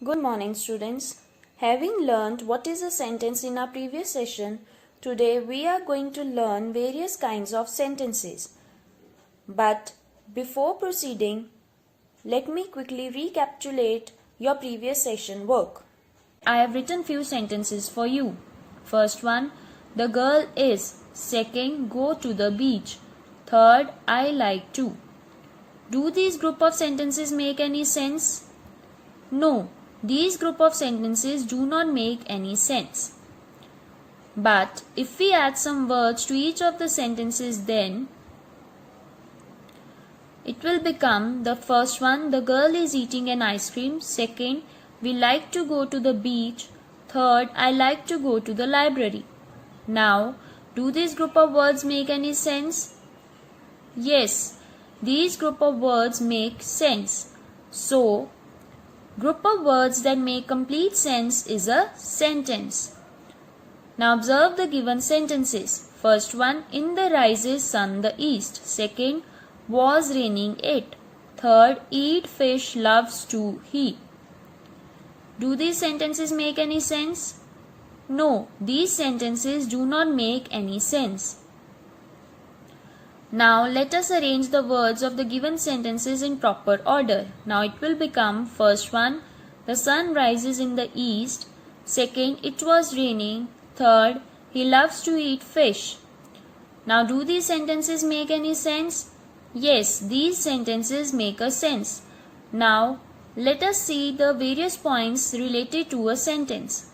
Good morning, students. Having learned what is a sentence in our previous session, today we are going to learn various kinds of sentences. But before proceeding, let me quickly recapitulate your previous session work. I have written few sentences for you. First one, the girl is. Second, go to the beach. Third, I like to. Do these group of sentences make any sense? No, these group of sentences do not make any sense. But if we add some words to each of the sentences, then it will become the first one, the girl is eating an ice cream. Second, we like to go to the beach. Third, I like to go to the library. Now, do this group of words make any sense? Yes, these group of words make sense. So, group of words that make complete sense is a sentence. Now observe the given sentences. First one, in the rises sun the east. Second, was raining it. Third, eat fish loves to he. Do these sentences make any sense? No, these sentences do not make any sense. Now let us arrange the words of the given sentences in proper order. Now it will become first one, the sun rises in the east. Second, it was raining. Third, he loves to eat fish. Now do these sentences make any sense? Yes, these sentences make a sense. Now let us see the various points related to a sentence.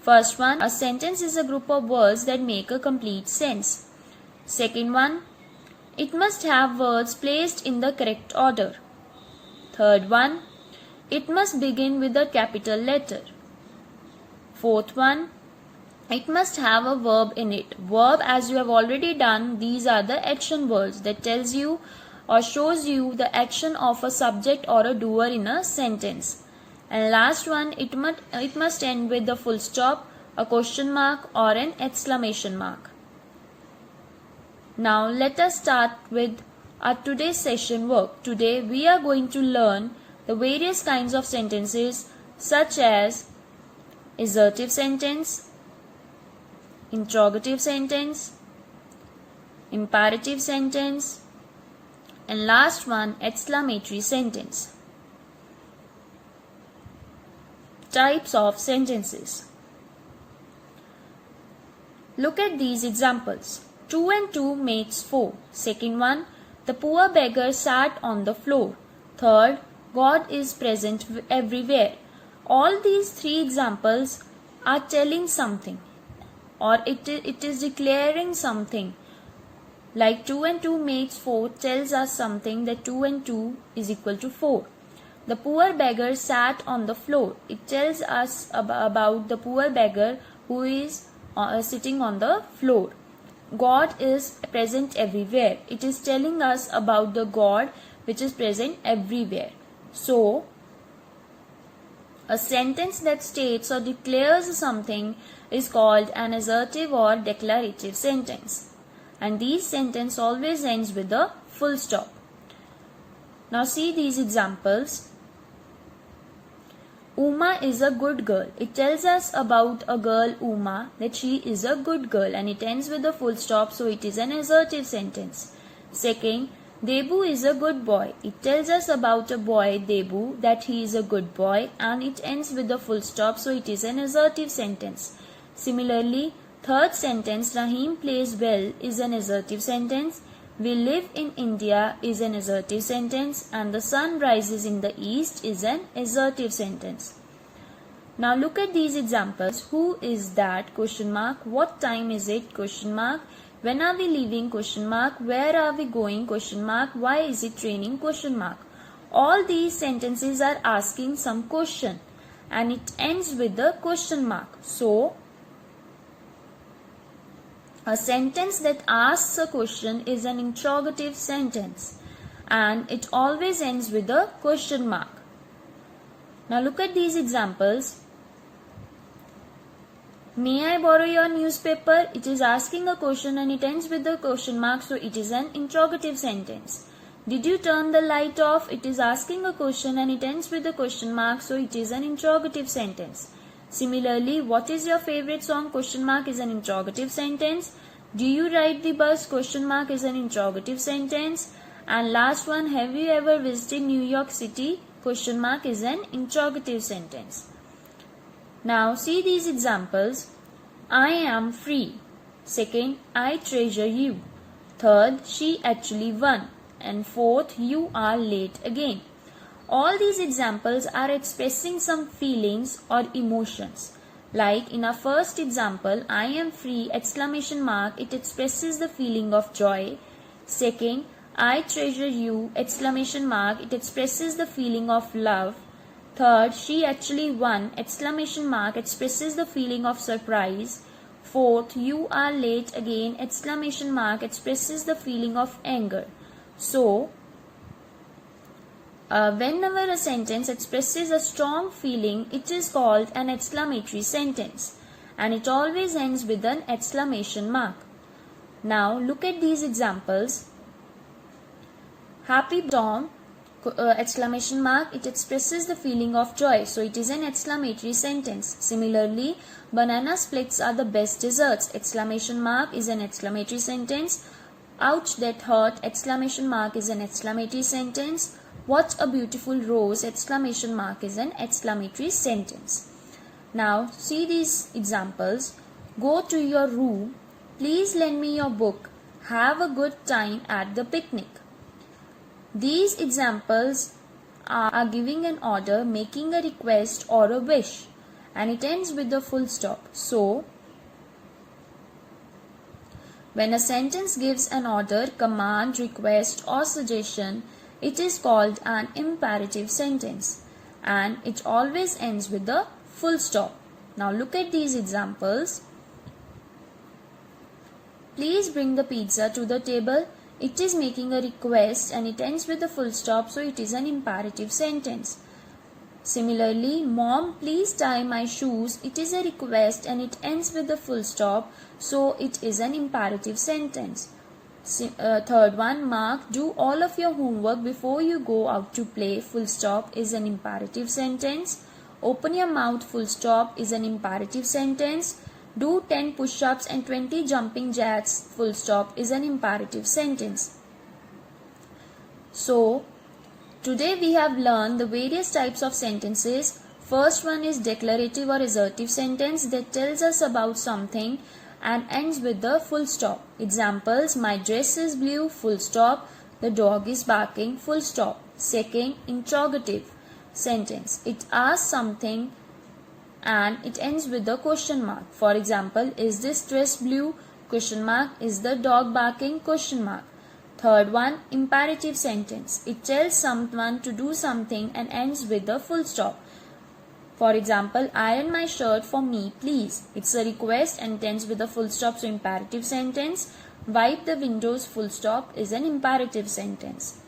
First one, a sentence is a group of words that make a complete sense. Second one, it must have words placed in the correct order. Third one, it must begin with a capital letter. Fourth one, it must have a verb in it. Verb, as you have already done, these are the action words that tells you or shows you the action of a subject or a doer in a sentence. And last one, it must end with a full stop, a question mark or an exclamation mark. Now let us start with our today's session work. Today we are going to learn the various kinds of sentences such as assertive sentence, interrogative sentence, imperative sentence, and last one, exclamatory sentence. Types of sentences. Look at these examples. 2 and 2 makes 4. Second one, the poor beggar sat on the floor. Third, God is present everywhere. All these three examples are telling something, or it is declaring something. Like 2 and 2 makes 4 tells us something, that 2 and 2 is equal to 4. The poor beggar sat on the floor. It tells us about the poor beggar who is sitting on the floor. God is present everywhere. It is telling us about the God which is present everywhere. So, a sentence that states or declares something is called an assertive or declarative sentence. And these sentence always ends with a full stop. Now see these examples. Uma is a good girl. It tells us about a girl Uma, that she is a good girl, and it ends with a full stop, so it is an assertive sentence. Second, Debu is a good boy. It tells us about a boy Debu, that he is a good boy, and it ends with a full stop, so it is an assertive sentence. Similarly, third sentence, Rahim plays well, is an assertive sentence. We live in India is an assertive sentence, and the sun rises in the east is an assertive sentence. Now look at these examples. Who is that? Question mark. What time is it? Question mark. When are we leaving? Question mark. Where are we going? Question mark. Why is it raining? Question mark. All these sentences are asking some question, and it ends with the question mark. So, a sentence that asks a question is an interrogative sentence, and it always ends with a question mark. Now look at these examples. May I borrow your newspaper? It is asking a question and it ends with a question mark, so it is an interrogative sentence. Did you turn the light off? It is asking a question and it ends with a question mark, so it is an interrogative sentence. Similarly, what is your favorite song? Question mark is an interrogative sentence. Do you ride the bus? Question mark is an interrogative sentence. And last one, have you ever visited New York City? Question mark is an interrogative sentence. Now see these examples. I am free. Second, I treasure you. Third, she actually won. And fourth, you are late again. All these examples are expressing some feelings or emotions. Like in our first example, I am free, exclamation mark, it expresses the feeling of joy. Second, I treasure you, exclamation mark, it expresses the feeling of love. Third, she actually won, exclamation mark, expresses the feeling of surprise. Fourth, you are late again, exclamation mark, expresses the feeling of anger. So, whenever a sentence expresses a strong feeling, it is called an exclamatory sentence, and it always ends with an exclamation mark. Now look at these examples. Happy Tom, exclamation mark, it expresses the feeling of joy, so it is an exclamatory sentence. Similarly, banana splits are the best desserts, exclamation mark is an exclamatory sentence. Ouch, that hurt, exclamation mark is an exclamatory sentence. What a beautiful rose, exclamation mark is an exclamatory sentence. Now see these examples. Go to your room, please lend me your book, have a good time at the picnic. These examples are giving an order, making a request or a wish, and it ends with a full stop. So, when a sentence gives an order, command, request or suggestion, it is called an imperative sentence, and it always ends with a full stop. Now look at these examples. Please bring the pizza to the table. It is making a request and it ends with a full stop, so it is an imperative sentence. Similarly, Mom, please tie my shoes. It is a request and it ends with a full stop, so it is an imperative sentence. Third one, Mark, do all of your homework before you go out to play. Full stop is an imperative sentence. Open your mouth. Full stop is an imperative sentence. Do 10 push-ups and 20 jumping jacks. Full stop is an imperative sentence. So, today we have learned the various types of sentences. First one is declarative or assertive sentence that tells us about something and ends with the full stop. Examples, my dress is blue, full stop. The dog is barking, full stop. Second, interrogative sentence. It asks something and it ends with the question mark. For example, is this dress blue? Question mark. Is the dog barking? Question mark. Third one, imperative sentence. It tells someone to do something and ends with the full stop. For example, iron my shirt for me, please. It's a request and ends with a full stop, so imperative sentence. Wipe the windows, full stop is an imperative sentence.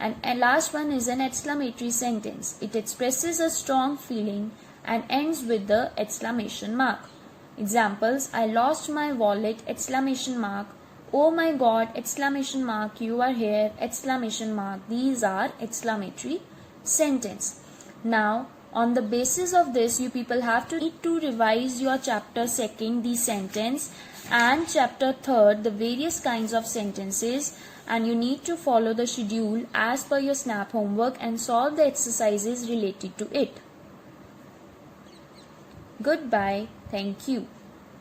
And last one is an exclamatory sentence. It expresses a strong feeling and ends with the exclamation mark. Examples, I lost my wallet, exclamation mark. Oh my God, exclamation mark, you are here, exclamation mark. These are exclamatory sentence. Now, on the basis of this, you people have to need to revise your chapter 2, the sentence, and chapter 3, the various kinds of sentences, and you need to follow the schedule as per your SNAP homework and solve the exercises related to it. Goodbye. Thank you.